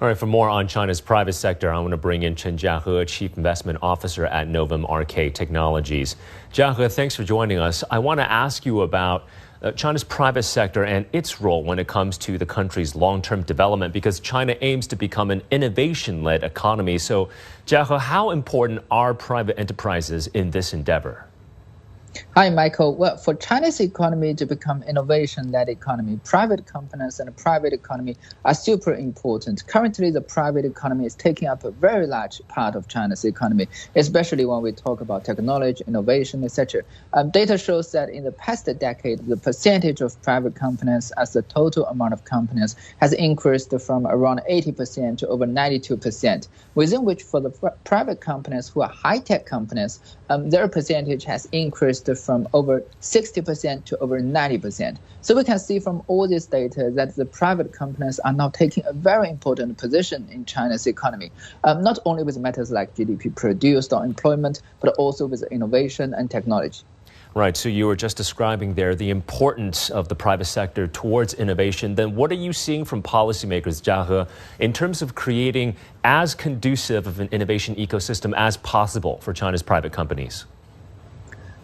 All right, for more on China's private sector, I want to bring in Chen Jiahe, Chief Investment Officer at Novem Arcae Technologies. Jiahe, thanks for joining us. I want to ask you about China's private sector and its role when it comes to the country's long-term development, because China aims to become an innovation-led economy. So, Jiahe, how important are private enterprises in this endeavor? Hi, Michael. Well, for China's economy to become innovation-led economy, private companies and the private economy are super important. Currently, the private economy is taking up a very large part of China's economy, especially when we talk about technology, innovation, etc. Data shows that in the past decade, the percentage of private companies as the total amount of companies has increased from around 80% to over 92%, within which for the private companies who are high-tech companies, their percentage has increased from over 60% to over 90%. So we can see from all this data that the private companies are now taking a very important position in China's economy, not only with matters like GDP produced or employment, but also with innovation and technology. Right, so you were just describing there the importance of the private sector towards innovation. Then what are you seeing from policymakers, Jiahe, in terms of creating as conducive of an innovation ecosystem as possible for China's private companies?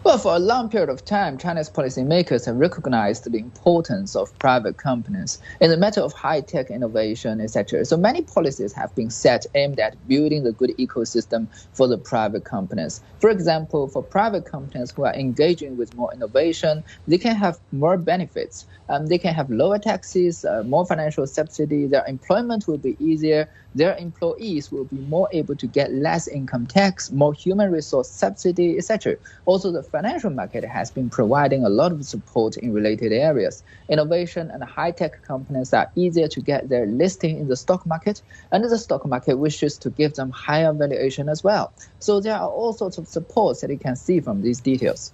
Well, for a long period of time, China's policymakers have recognized the importance of private companies in the matter of high-tech innovation, etc. So many policies have been set aimed at building the good ecosystem for the private companies. For example, for private companies who are engaging with more innovation, they can have more benefits. They can have lower taxes, more financial subsidy, their employment will be easier, their employees will be more able to get less income tax, more human resource subsidy, etc. Also, the financial market has been providing a lot of support in related areas. Innovation and high-tech companies are easier to get their listing in the stock market, and the stock market wishes to give them higher valuation as well. So there are all sorts of supports that you can see from these details.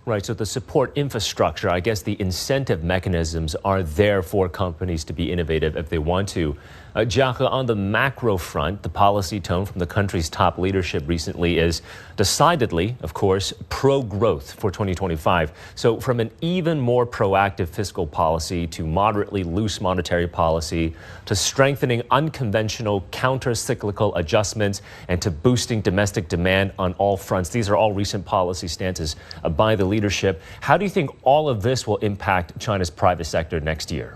Right, so the support infrastructure, I guess the incentive mechanisms are there for companies to be innovative if they want to. Jiahe, on the macro front, the policy tone from the country's top leadership recently is decidedly, of course, pro-growth for 2025. So from an even more proactive fiscal policy to moderately loose monetary policy to strengthening unconventional counter-cyclical adjustments and to boosting domestic demand on all fronts. These are all recent policy stances by the leadership. How do you think all of this will impact China's private sector next year?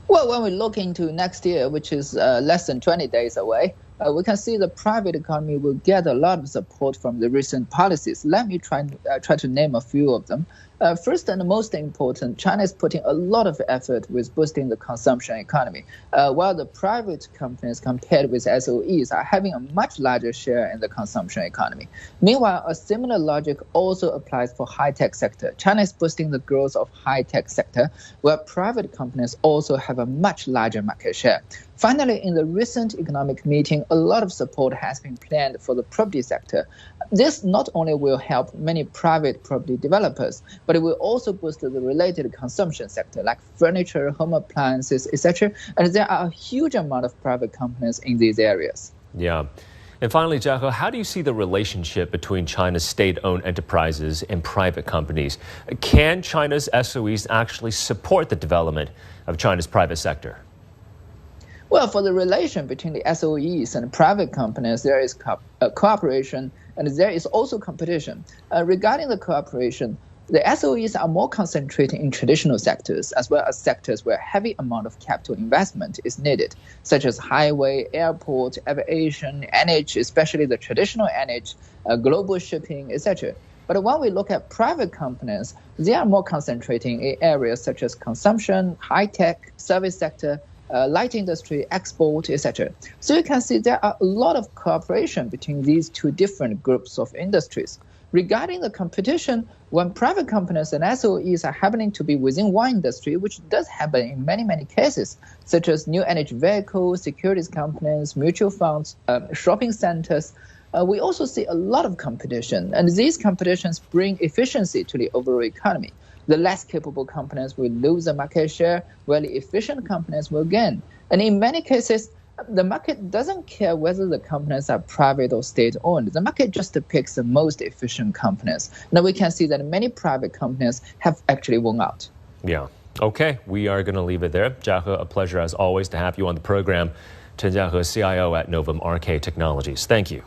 Well, when we look into next year, which is less than 20 days away, we can see the private economy will get a lot of support from the recent policies. Let me try to name a few of them. First and most important, China is putting a lot of effort with boosting the consumption economy, while the private companies compared with SOEs are having a much larger share in the consumption economy. Meanwhile, a similar logic also applies for high-tech sector. China is boosting the growth of high-tech sector, where private companies also have a much larger market share. Finally, in the recent economic meeting, a lot of support has been planned for the property sector. This not only will help many private property developers, but it will also boost the related consumption sector like furniture, home appliances, etc. And there are a huge amount of private companies in these areas. Yeah. And finally, Jiahe, how do you see the relationship between China's state-owned enterprises and private companies? Can China's SOEs actually support the development of China's private sector? Well, for the relation between the SOEs and private companies, there is cooperation and there is also competition. Regarding the cooperation, the SOEs are more concentrating in traditional sectors as well as sectors where heavy amount of capital investment is needed, such as highway, airport, aviation, energy, especially the traditional energy, global shipping, etc. But when we look at private companies, they are more concentrating in areas such as consumption, high-tech, service sector, light industry, export, etc. So you can see there are a lot of cooperation between these two different groups of industries. Regarding the competition, when private companies and SOEs are happening to be within one industry, which does happen in many, many cases, such as new energy vehicles, securities companies, mutual funds, shopping centers, we also see a lot of competition. And these competitions bring efficiency to the overall economy. The less capable companies will lose the market share, while the efficient companies will gain. And in many cases, the market doesn't care whether the companies are private or state-owned. The market just picks the most efficient companies. Now we can see that many private companies have actually won out. Yeah. Okay, we are going to leave it there. Jiahe, a pleasure as always to have you on the program. Chen Jiahe, CIO at Novem Arcae Technologies. Thank you.